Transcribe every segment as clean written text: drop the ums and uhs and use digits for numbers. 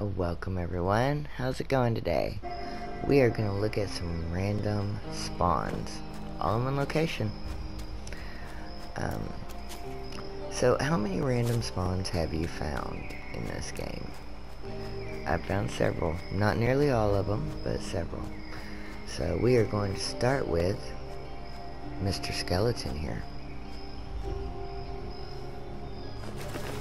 Welcome everyone. How's it going today? We are going to look at some random spawns, all in one location. Um, so how many random spawns have you found in this game? I've found several. Not nearly all of them, but several. So we are going to start with Mr. Skeleton here.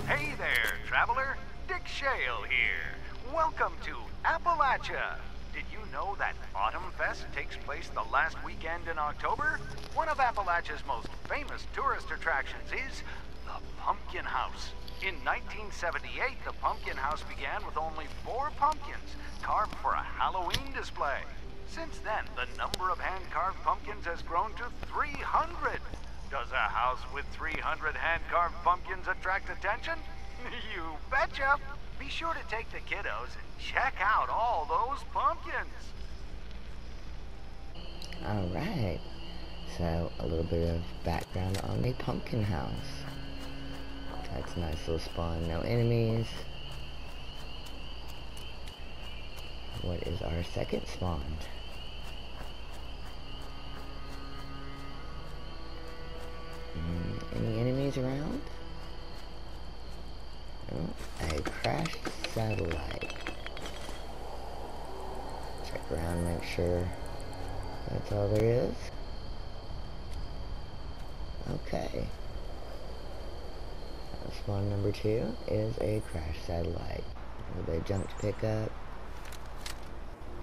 Hey there, traveler. Dick Shale here. Welcome to Appalachia. Did you know that Autumn Fest takes place the last weekend in October? One of Appalachia's most famous tourist attractions is the Pumpkin House. In 1978, the Pumpkin House began with only 4 pumpkins carved for a Halloween display. Since then, the number of hand-carved pumpkins has grown to 300. Does a house with 300 hand-carved pumpkins attract attention? You betcha! Be sure to take the kiddos and check out all those pumpkins. Alright, so a little bit of background on the Pumpkin House. That's a nice little spawn, no enemies. What is our second spawn? Any enemies around? Oh, a crashed satellite. Check around, make sure that's all there is. Okay. Spawn number 2 is a crashed satellite. A little bit of junk to pick up.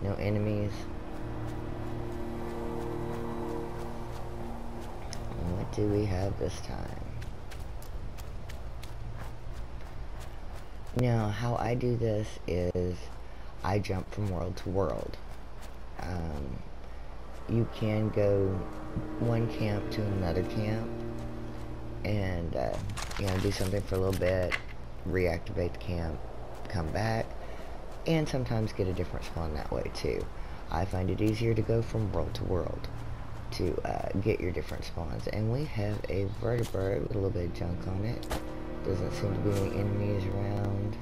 No enemies. And what do we have this time? Now, how I do this is I jump from world to world. You can go one camp to another camp and you know, do something for a little bit, reactivate the camp, come back, and sometimes get a different spawn that way too. I find it easier to go from world to world to get your different spawns. And we have a vertebrate with a little bit of junk on it. Doesn't seem to be any enemies around.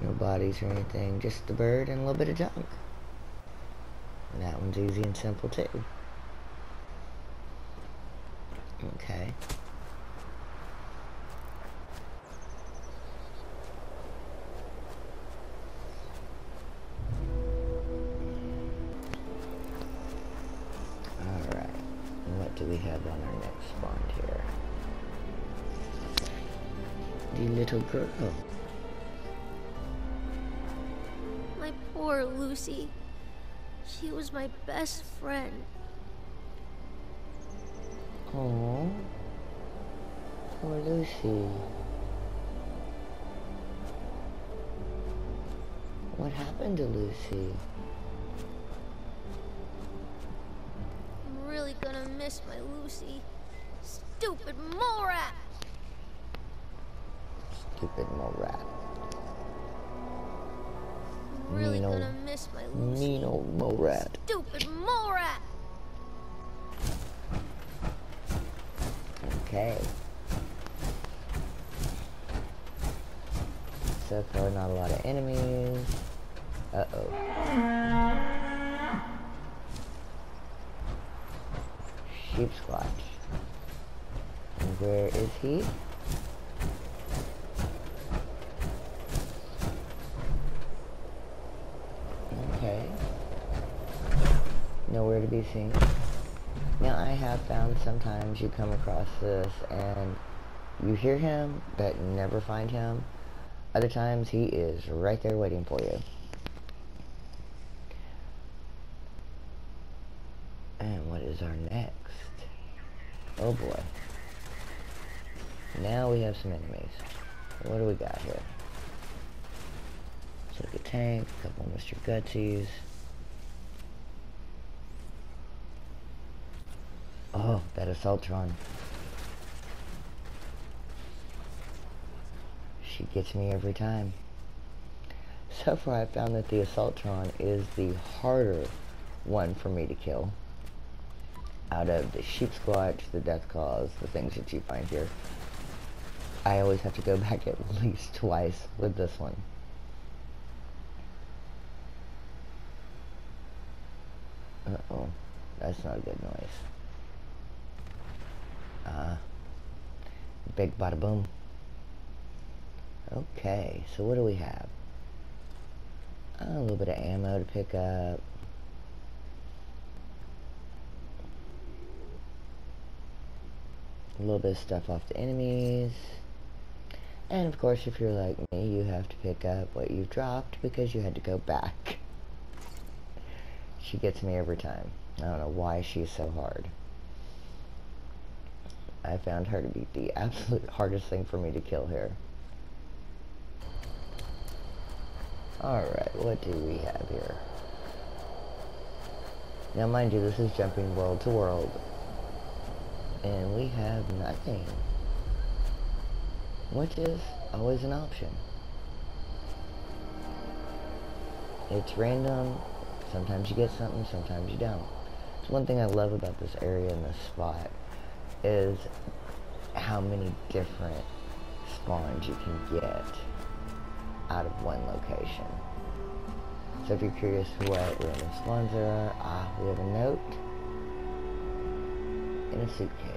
No bodies or anything. Just the bird and a little bit of junk. And that one's easy and simple too. Okay. Alright. And what do we have on our next spawn here? The little girl. My poor Lucy. She was my best friend. Oh, poor Lucy. What happened to Lucy? I'm really gonna miss my Lucy. Stupid mole rat! Stupid mole rat. I'm really Mean old- gonna miss my Lucy. Mean old mole rat. Stupid mole rat! Okay. So far, not a lot of enemies. Uh-oh. Sheep Squatch. And where is he? Okay. Nowhere to be seen. Now, I have found sometimes you come across this and you hear him, but never find him. Other times, he is right there waiting for you. And what is our next? Oh boy. Now we have some enemies. What do we got here? Let's look at tank, a couple of Mr. Gutsies. Oh, that Assaultron. She gets me every time. So far I found that the Assaultron is the harder one for me to kill. Out of the Sheep Squatch, the Death Claws, the things that you find here. I always have to go back at least twice with this one. Uh-oh. That's not a good noise. Big bada boom. Okay, so what do we have? A little bit of ammo to pick up. A little bit of stuff off the enemies. And of course, if you're like me, you have to pick up what you've dropped because you had to go back. She gets me every time. I don't know why she's so hard. I found her to be the absolute hardest thing for me to kill here. Alright, what do we have here? Now mind you, this is jumping world to world. And we have nothing. Which is always an option. It's random. Sometimes you get something, sometimes you don't. So one thing I love about this area and this spot is how many different spawns you can get out of one location. So if you're curious what random spawns there are, we have a note in a suitcase.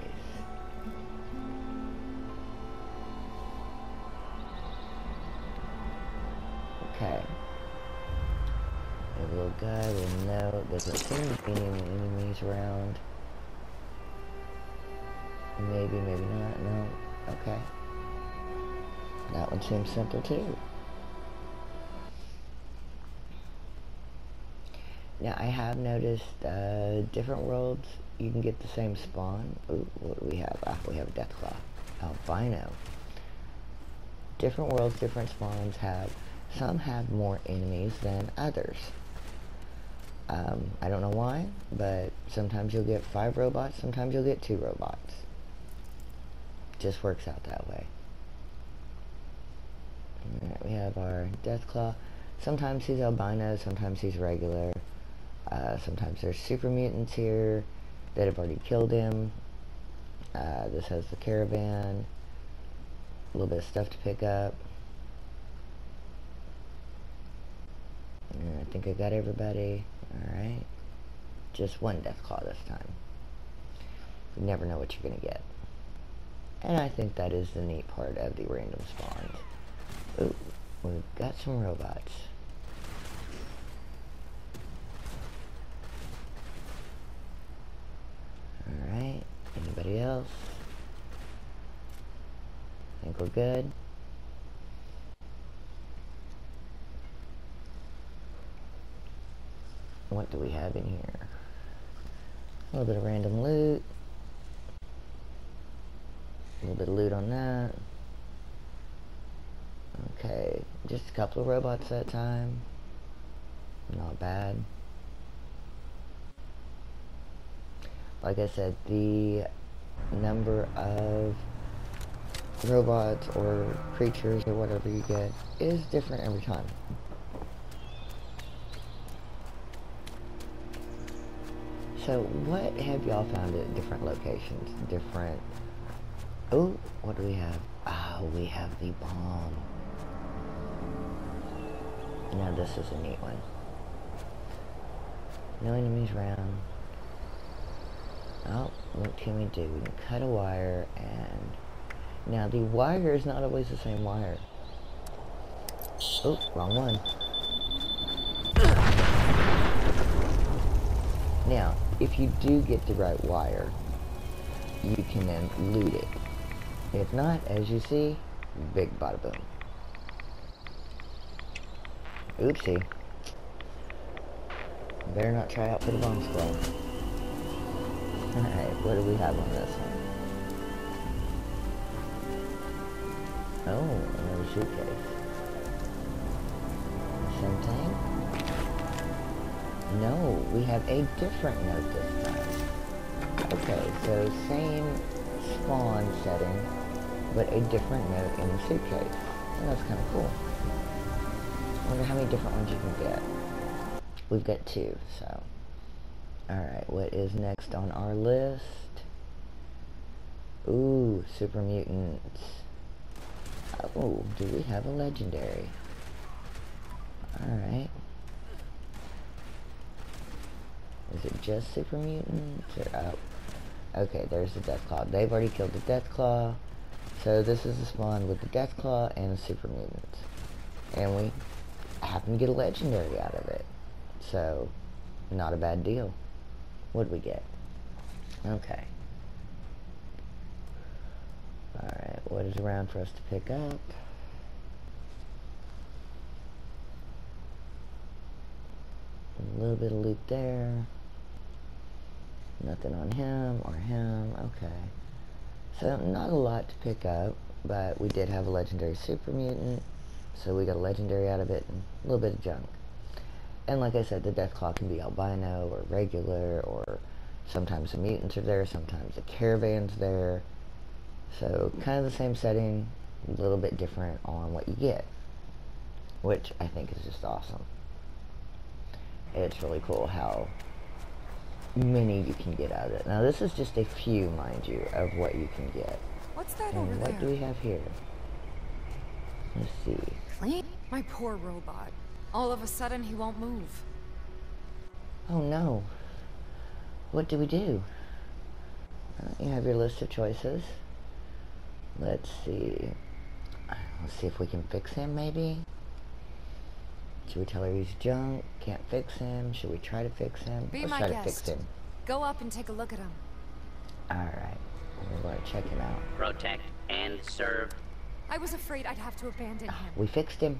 Okay. We have a little guy with a note. Doesn't seem to be any enemies around. Maybe, maybe not. No. Okay. That one seems simple too. Now I have noticed different worlds you can get the same spawn. Ooh, what do we have? We have a Deathclaw. Albino. Different worlds, different spawns some have more enemies than others. I don't know why, but sometimes you'll get 5 robots, sometimes you'll get 2 robots. Just works out that way. Alright, we have our Deathclaw. Sometimes he's albino, sometimes he's regular. Sometimes there's super mutants here that have already killed him. This has the caravan. A little bit of stuff to pick up. And I think I got everybody. Alright. Just one Deathclaw this time. You never know what you're going to get. And I think that is the neat part of the random spawns. Ooh, we've got some robots. Alright, anybody else? Think we're good? What do we have in here? A little bit of random loot. A little bit of loot on that. Okay, just a couple of robots at a time. Not bad. Like I said, the number of robots or creatures or whatever you get is different every time. So what have y'all found at different locations? Different... Oh, what do we have? Oh, we have the bomb. Now this is a neat one. No enemies around. Oh, what can we do? We can cut a wire and... Now the wire is not always the same wire. Oh, wrong one. Now, if you do get the right wire, you can then loot it. If not, as you see, big bada boom. Oopsie. Better not try out for the bomb squad. Alright, what do we have on this one? Oh, another suitcase. Same thing? No, we have a different note this time. Okay, so same spawn setting, but a different note in the suitcase. And that's kind of cool. I wonder how many different ones you can get. We've got 2, so. Alright, what is next on our list? Ooh, super mutants. Oh, do we have a legendary? Alright. Is it just super mutants? Or, oh, okay, there's the Deathclaw. They've already killed the Deathclaw. So this is the spawn with the Deathclaw and the super mutants. And we happen to get a legendary out of it. So, not a bad deal. What'd we get? Okay. Alright, what is around for us to pick up? A little bit of loot there. Nothing on him or him. Okay. So, not a lot to pick up, but we did have a legendary super mutant. So we got a legendary out of it and a little bit of junk. And like I said, the Deathclaw can be albino or regular, or sometimes the mutants are there, sometimes the caravan's there. So kind of the same setting, a little bit different on what you get, which I think is just awesome. It's really cool how many you can get out of it. Now this is just a few, mind you, of what you can get. What's that And over what there? do we have here? Let's see. Clean? My poor robot. All of a sudden, he won't move. Oh no. What do we do? You have your list of choices. Let's see. Let's see if we can fix him, maybe? Should we tell her he's junk? Can't fix him? Should we try to fix him? Be Let's my try to guest. fix him. Go up and take a look at him. Alright. We're going to check him out. Protect and serve. I was afraid I'd have to abandon him. We fixed him.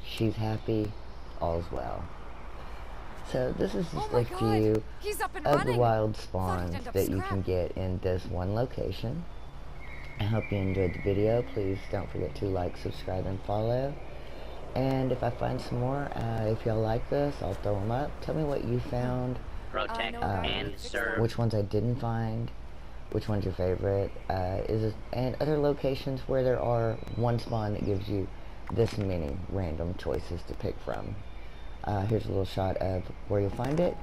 She's happy. All's well. So this is just Oh my a God. few He's up and of the running. wild Thought he'd spawns end up that you scrap. can get in this one location. I hope you enjoyed the video. Please don't forget to like, subscribe, and follow. And if I find some more, if y'all like this, I'll throw them up. Tell me what you found, Protect no, guys. and serve. which ones I didn't find, which one's your favorite, and other locations where there are one spawn that gives you this many random choices to pick from. Here's a little shot of where you'll find it,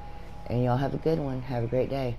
and y'all have a good one. Have a great day.